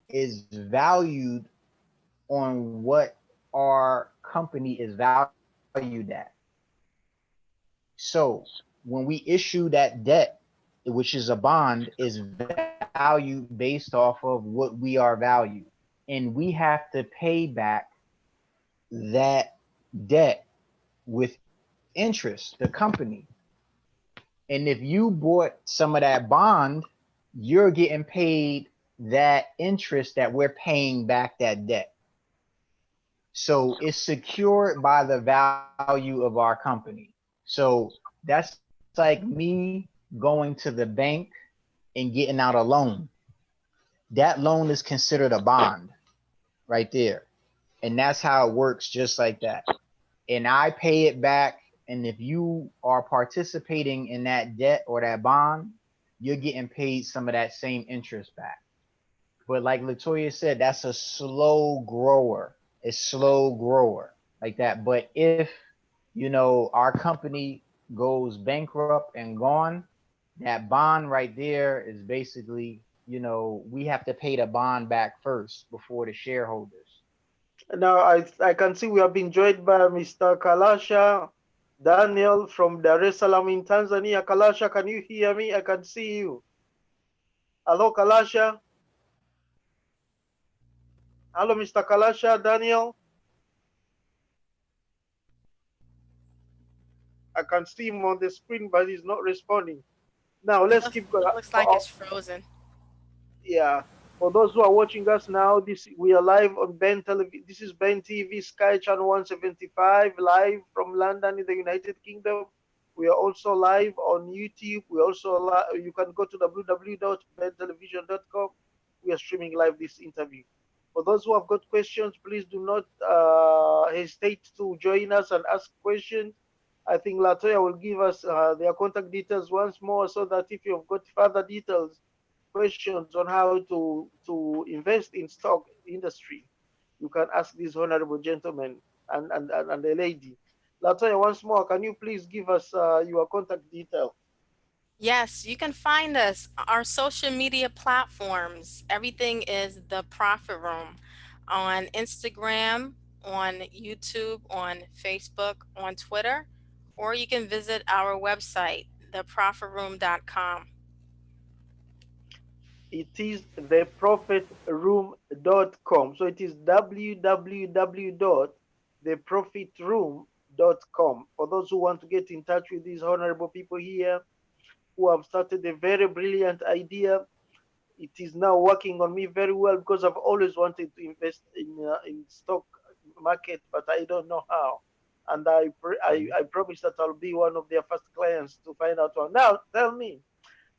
is valued on what our company is valued at. So when we issue that debt, which is a bond, is valued based off of what we are valued. And we have to pay back that debt with interest, the company. And if you bought some of that bond, you're getting paid that interest that we're paying back that debt. So it's secured by the value of our company. So that's like me going to the bank and getting out a loan. That loan is considered a bond right there. And that's how it works, just like that. And I pay it back. And if you are participating in that debt or that bond, you're getting paid some of that same interest back. But like Latoya said, that's a slow grower. It's slow grower like that. But if our company goes bankrupt and gone, that bond right there is basically, we have to pay the bond back first before the shareholders. Now I can see we have been joined by Mr. Kalasha Daniel from Dar es Salaam in Tanzania. Kalasha, can you hear me? I can see you. Hello, Kalasha. Hello, Mr. Kalasha Daniel. I can see him on the screen, but he's not responding. Now let's keep going. Looks like it's frozen. Yeah. For those who are watching us now, this we are live on Ben Television. This is Ben TV Sky Channel 175, live from London in the United Kingdom. We are also live on YouTube. We also you can go to www.bentelevision.com. We are streaming live this interview. For those who have got questions, please do not hesitate to join us and ask questions. I think Latoya will give us their contact details once more, so that if you've got further details, questions on how to invest in stock industry, you can ask this honorable gentleman and the lady. Latoya, once more, can you please give us your contact detail? Yes, you can find us, our social media platforms. Everything is The Profit Room on Instagram, on YouTube, on Facebook, on Twitter, or you can visit our website, theprofitroom.com. It is theprofitroom.com. So it is www.theprofitroom.com. For those who want to get in touch with these honorable people here who have started a very brilliant idea, it is now working on me very well, because I've always wanted to invest in stock market, but I don't know how. And I promise that I'll be one of their first clients to find out how. Now, tell me,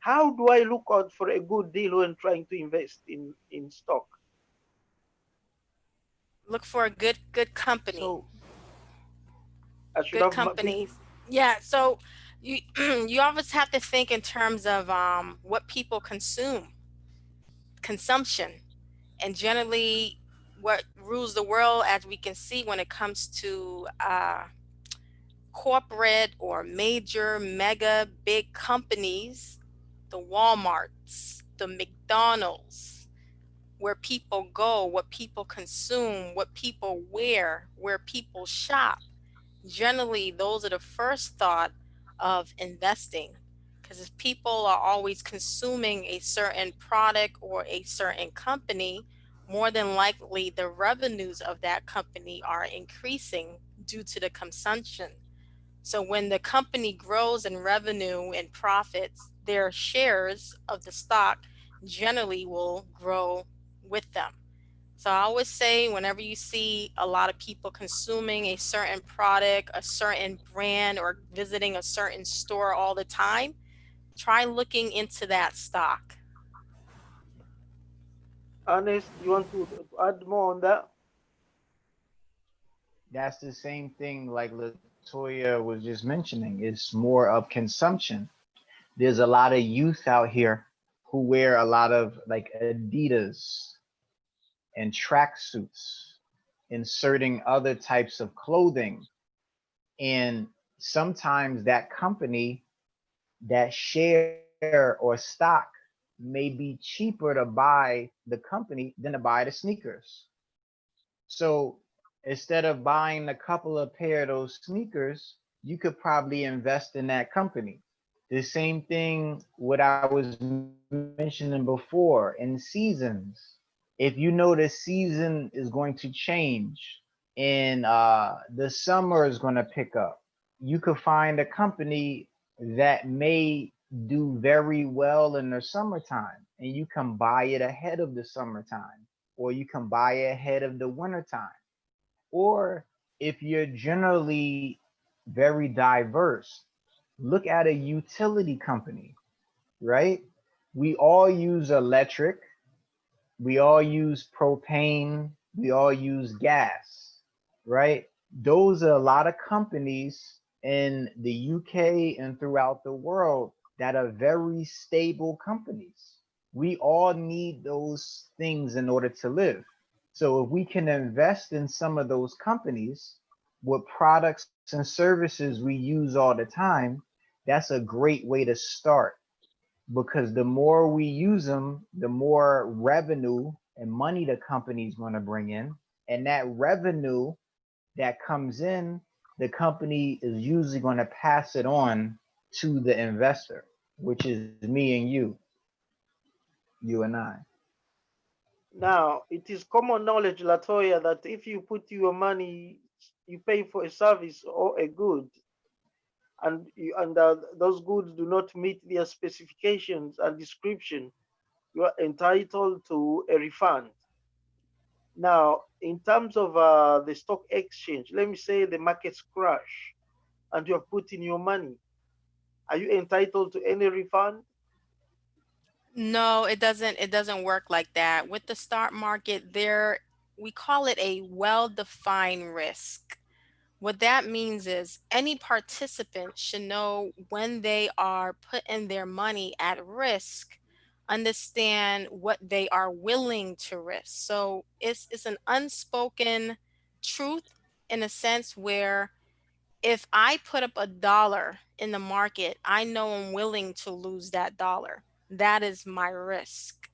how do I look out for a good deal when trying to invest in stock? Look for a good company. So I should Good have companies. Yeah, so you you always have to think in terms of what people consume, consumption, and generally what rules the world, as we can see when it comes to corporate or major mega big companies, the Walmarts, the McDonald's, where people go, what people consume, what people wear, where people shop. Generally, those are the first thought of investing. Because if people are always consuming a certain product or a certain company, more than likely the revenues of that company are increasing due to the consumption. So when the company grows in revenue and profits, their shares of the stock generally will grow with them. So I always say, whenever you see a lot of people consuming a certain product, a certain brand, or visiting a certain store all the time, try looking into that stock. honest. You want to add more on that? that's the same thing like Latoya was just mentioning. It's more of consumption. There's a lot of youth out here who wear a lot of like Adidas and tracksuits, inserting other types of clothing. And sometimes that company, that share or stock may be cheaper to buy the company than to buy the sneakers. So instead of buying a couple of pair of those sneakers, you could probably invest in that company. The same thing what I was mentioning before in seasons. If you know the season is going to change and the summer is going to pick up, you could find a company that may do very well in the summertime and you can buy it ahead of the summertime or you can buy it ahead of the wintertime. Or if you're generally very diverse, look at a utility company, right? We all use electric, we all use propane, we all use gas, right? Those are a lot of companies in the UK and throughout the world that are very stable companies. We all need those things in order to live. So if we can invest in some of those companies with products and services we use all the time, that's a great way to start because the more we use them, the more revenue and money the company is going to bring in. And that revenue that comes in, the company is usually going to pass it on to the investor, which is me and you and I. Now, it is common knowledge, Latoya, that if you put your money, you pay for a service or a good, and those goods do not meet their specifications and description, you are entitled to a refund. Now, in terms of the stock exchange, let me say the markets crash and you have put in your money. Are you entitled to any refund? No, it doesn't work like that. With the stock market, there we call it a well-defined risk. What that means is any participant should know when they are putting their money at risk, understand what they are willing to risk. So it's an unspoken truth in a sense where if I put up $1 in the market, I know I'm willing to lose that dollar. That is my risk.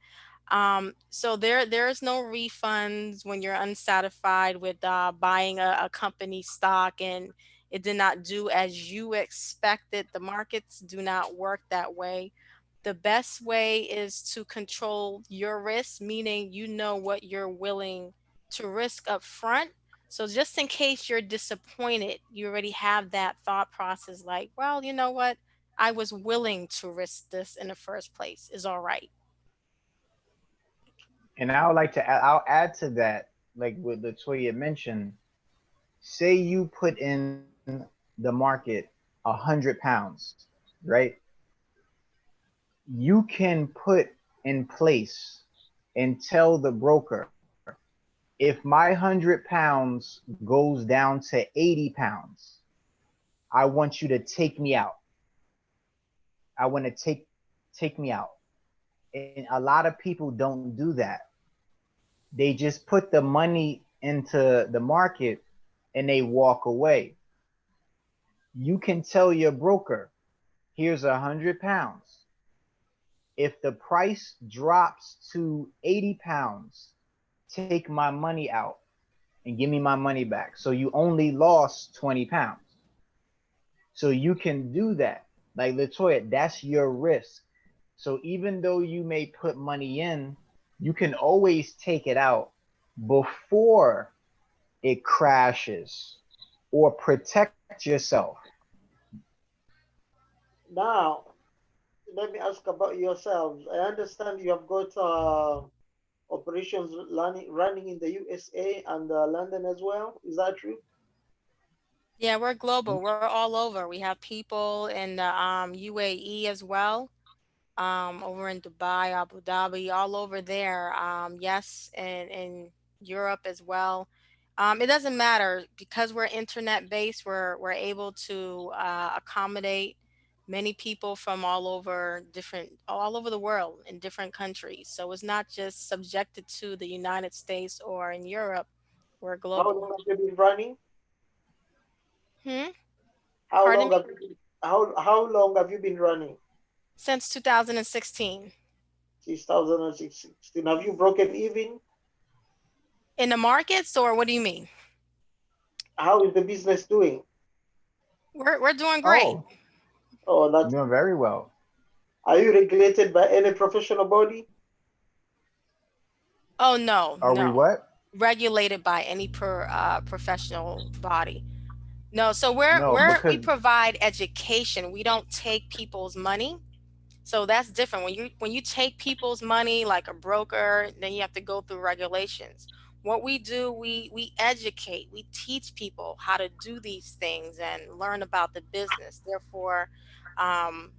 So there's no refunds when you're unsatisfied with buying a company stock and it did not do as you expected. The markets do not work that way. The best way is to control your risk, meaning you know what you're willing to risk up front. So just in case you're disappointed, you already have that thought process like, well, you know what? I was willing to risk this in the first place. Is all right. And I would like to I'll add to that, like what Latoya mentioned. Say you put in the market 100 pounds, right? You can put in place and tell the broker if my 100 pounds goes down to 80 pounds, I want you to take me out. I want to take me out. And a lot of people don't do that. They just put the money into the market and they walk away. You can tell your broker, here's 100 pounds. If the price drops to 80 pounds, take my money out and give me my money back. So you only lost 20 pounds. So you can do that. Like Latoya, that's your risk. So even though you may put money in, you can always take it out before it crashes or protect yourself. Now, let me ask about yourselves. I understand you have got operations running in the USA and London as well. Is that true? Yeah, we're global. We're all over. We have people in the UAE as well, over in Dubai, Abu Dhabi, all over there. Yes, and in Europe as well. It doesn't matter because we're internet based. We're able to accommodate many people from all over the world in different countries. So it's not just subjected to the United States or in Europe. We're How global. long have you been running? Hmm? How Pardon long me? have you been, how long have you been running? Since 2016. 2016. Have you broken even? In the markets, or what do you mean? How is the business doing? We're doing great. Oh, Oh, you're doing very well. are you regulated by any professional body? Oh no, Are we no. what? Regulated by any professional body. No, so No, we because provide education. We don't take people's money. So that's different. When you take people's money like a broker, then you have to go through regulations. What we do, we educate, we teach people how to do these things and learn about the business. Therefore,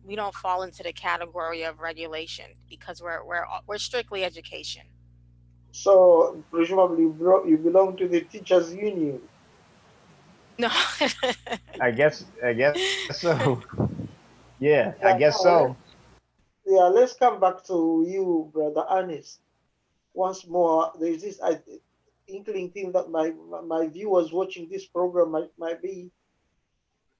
we don't fall into the category of regulation because we're strictly education. So presumably you belong to the teachers union. No. I guess so. Yeah, I guess Yeah, so. now let's come back to you, brother Ernest. Once more, there is this inkling thing that my viewers watching this program might be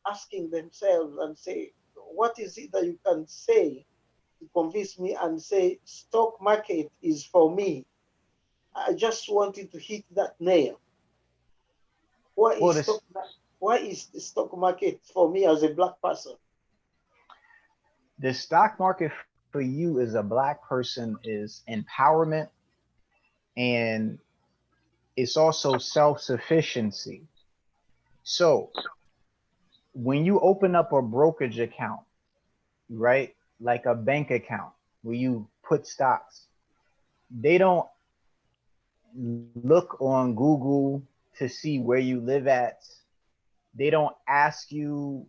asking themselves and say, what is it that you can say to convince me and say stock market is for me? I just wanted to hit that nail. Why Well, is this why is the stock market for me as a black person? the stock market for you as a black person is empowerment, and it's also self-sufficiency. So when you open up a brokerage account, right, like a bank account where you put stocks, they don't look on Google to see where you live at. They don't ask you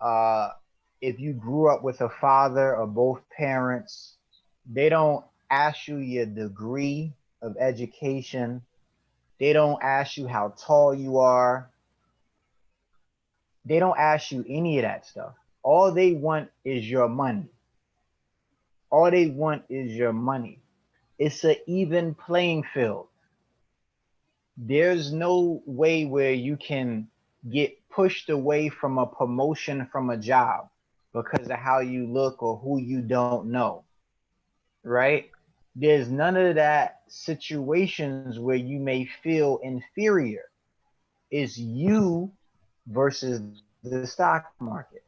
uh, if you grew up with a father or both parents. They don't ask you your degree of education. They don't ask you how tall you are. They don't ask you any of that stuff. All they want is your money. All they want is your money. It's an even playing field. There's no way where you can get pushed away from a promotion from a job because of how you look or who you don't know, right? There's none of that situations where you may feel inferior. It's you versus the stock market.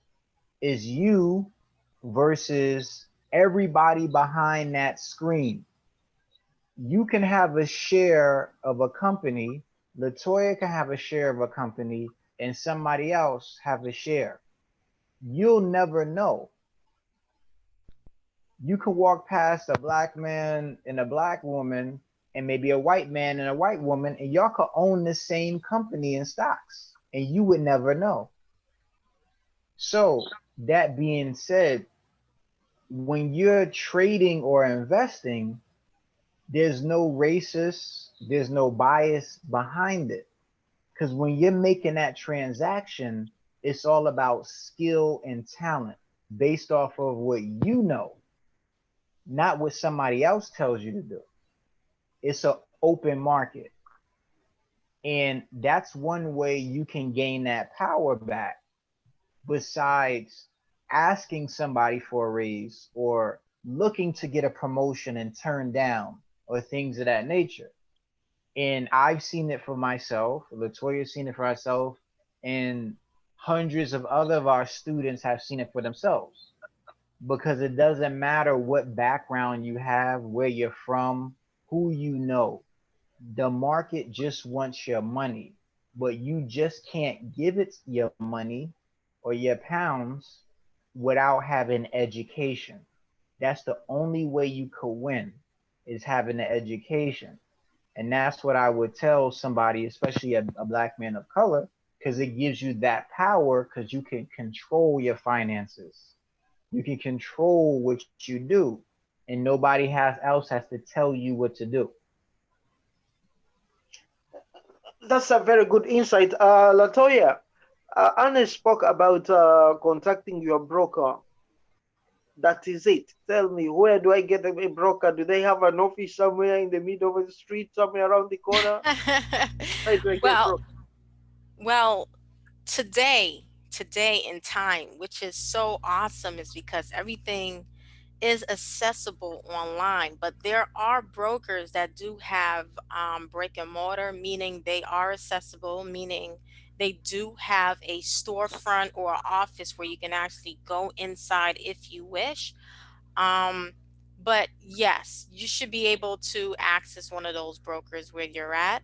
It's you versus everybody behind that screen. You can have a share of a company, Latoya can have a share of a company, and somebody else have a share. You'll never know. You can walk past a black man and a black woman, and maybe a white man and a white woman, and y'all could own the same company in stocks, and you would never know. So, that being said, when you're trading or investing, there's no racist, there's no bias behind it. Because when you're making that transaction, it's all about skill and talent based off of what you know, not what somebody else tells you to do. It's an open market. And that's one way you can gain that power back besides asking somebody for a raise or looking to get a promotion and turn down or things of that nature. And I've seen it for myself. Latoya's seen it for herself, and hundreds of other of our students have seen it for themselves. Because it doesn't matter what background you have, where you're from, who you know. The market just wants your money, but you just can't give it your money or your pounds without having education. That's the only way you could win is having the education. And that's what I would tell somebody, especially a black man of color, because it gives you that power because you can control your finances. You can control what you do, and nobody else has to tell you what to do. That's a very good insight. Latoya, Anne spoke about contacting your broker. That is it. Tell me, where do I get a broker? Do they have an office somewhere in the middle of the street, somewhere around the corner? Where do I get a well, broker? well, today in time, which is so awesome, is because everything is accessible online, but there are brokers that do have brick and mortar, meaning they are accessible, meaning they do have a storefront or office where you can actually go inside if you wish. Um, but yes, you should be able to access one of those brokers where you're at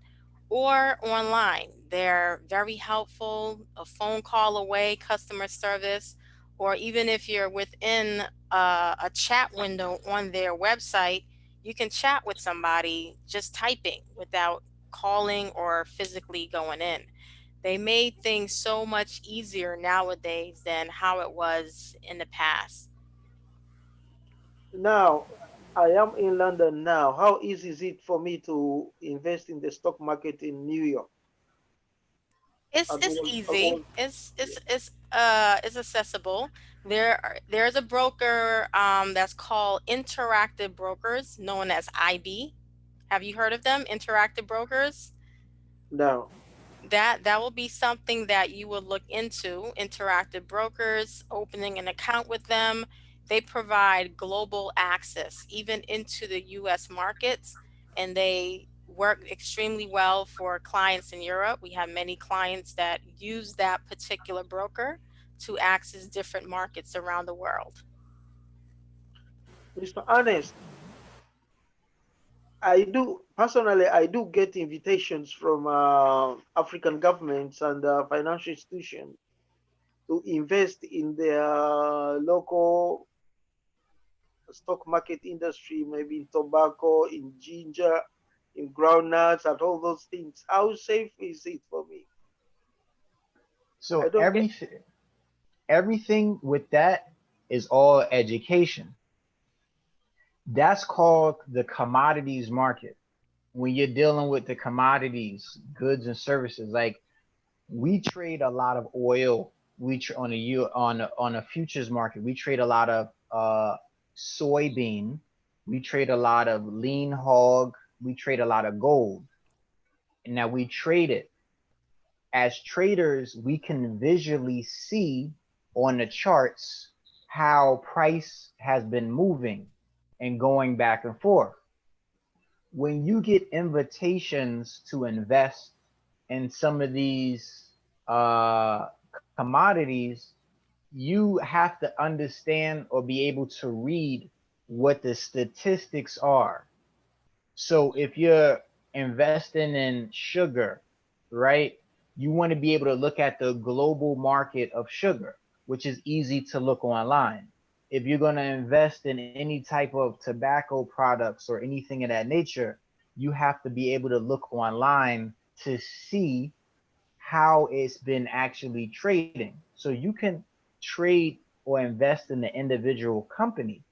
or online. They're very helpful, a phone call away, customer service, or even if you're within a chat window on their website, you can chat with somebody just typing without calling or physically going in. They made things so much easier nowadays than how it was in the past. Now, I am in London now. How easy is it for me to invest in the stock market in New York and It's all? easy. Yeah. It's accessible. There's a broker that's called Interactive Brokers, known as IB. Have you heard of them? Interactive Brokers? Now, That will be something that you would look into. Interactive Brokers, opening an account with them. They provide global access even into the US markets, and they work extremely well for clients in Europe. We have many clients that use that particular broker to access different markets around the world. Mr. Ernest, I do personally, I do get invitations from African governments and financial institutions to invest in their local stock market industry, maybe in tobacco, in ginger, in groundnuts, and all those things. How safe is it for me? I So don't. everything with that is all education. That's called the commodities market. When you're dealing with the commodities, goods and services, like we trade a lot of oil. On a futures market, we trade a lot of soybean. We trade a lot of lean hog. We trade a lot of gold. And now we trade it. As traders, we can visually see on the charts how price has been moving and going back and forth. When you get invitations to invest in some of these commodities, you have to understand or be able to read what the statistics are. So if you're investing in sugar, right, you want to be able to look at the global market of sugar, which is easy to look online. If you're going to invest in any type of tobacco products or anything of that nature, you have to be able to look online to see how it's been actually trading. So you can trade or invest in the individual company,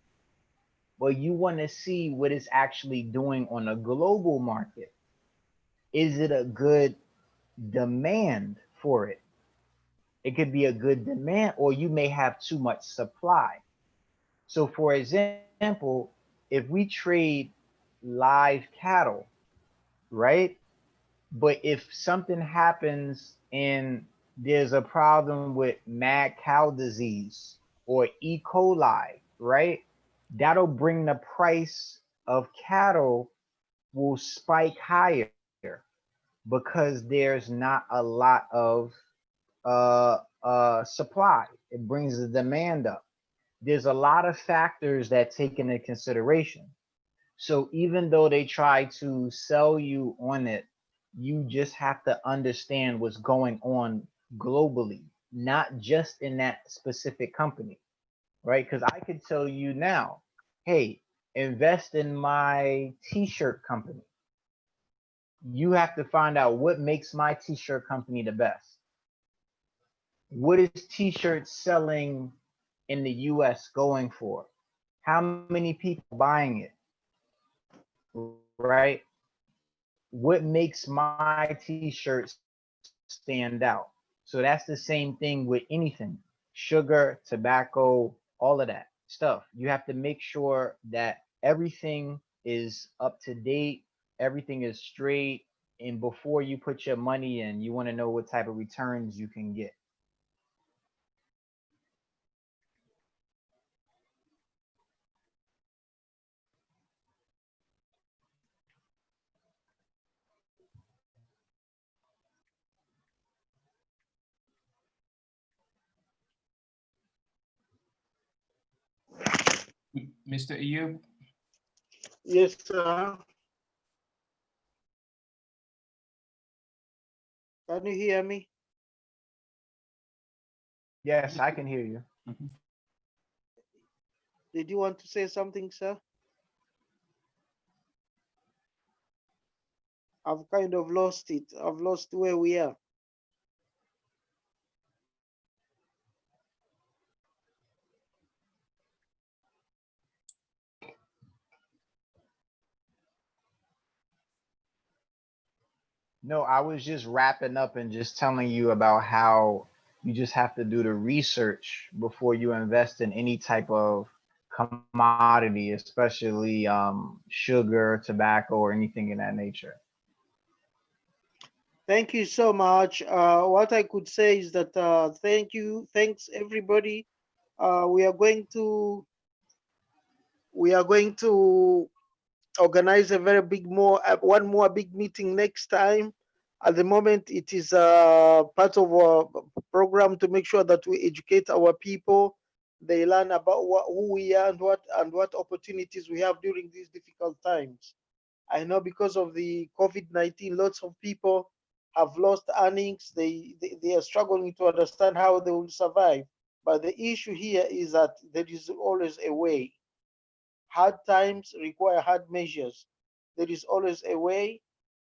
but you want to see what it's actually doing on a global market. Is it a good demand for it? It could be a good demand, or you may have too much supply. So, for example, if we trade live cattle, right? But if something happens and there's a problem with mad cow disease or E. coli, right? That'll bring the price of cattle will spike higher because there's not a lot of supply. It brings the demand up. There's a lot of factors that take into consideration. So even though they try to sell you on it, you just have to understand what's going on globally, not just in that specific company, right? Because I could tell you now, hey, invest in my t-shirt company. You have to find out what makes my t-shirt company the best. What is t-shirts selling in the US going for? How many people are buying it, right? What makes my t-shirt stand out? So that's the same thing with anything: sugar, tobacco, all of that stuff. You have to make sure that everything is up to date, everything is straight, and before you put your money in, you want to know what type of returns you can get. Mr. Ayoub? Yes, sir. Can you hear me? Yes, I can hear you. Mhm. Did you want to say something, sir? I've kind of lost it. I've lost where we are. No, I was just wrapping up and just telling you about how you just have to do the research before you invest in any type of commodity, especially sugar, tobacco, or anything in that nature. Thank you so much. What I could say is that thank you, thanks everybody. We are going to organize a very big more one more big meeting next time. At the moment, it is part of our program to make sure that we educate our people. They learn about who we are and what opportunities we have during these difficult times. I know because of the COVID-19, lots of people have lost earnings. They are struggling to understand how they will survive. But the issue here is that there is always a way. Hard times require hard measures. There is always a way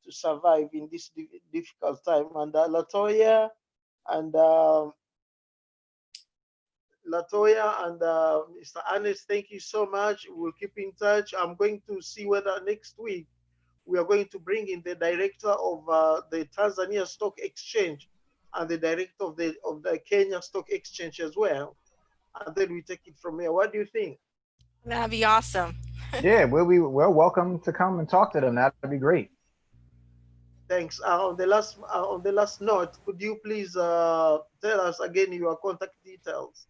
to survive in this difficult time. And and Latoya and Mr. Ernest, thank you so much. We'll keep in touch. I'm going to see whether next week we are going to bring in the director of the Tanzania Stock Exchange and the director of the Kenya Stock Exchange as well. And then we take it from here. What do you think? That'd be awesome. Yeah, we're welcome to come and talk to them. That'd be great. Thanks. On the last note, could you please tell us again your contact details?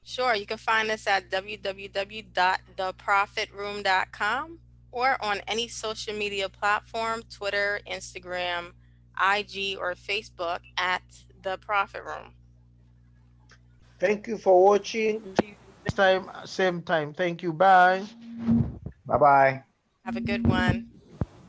Sure, you can find us at www.theprofitroom.com or on any social media platform, Twitter, Instagram, IG, or Facebook at The Profit Room. Thank you for watching. Next time, same time. Thank you. Bye. Bye bye. Have a good one.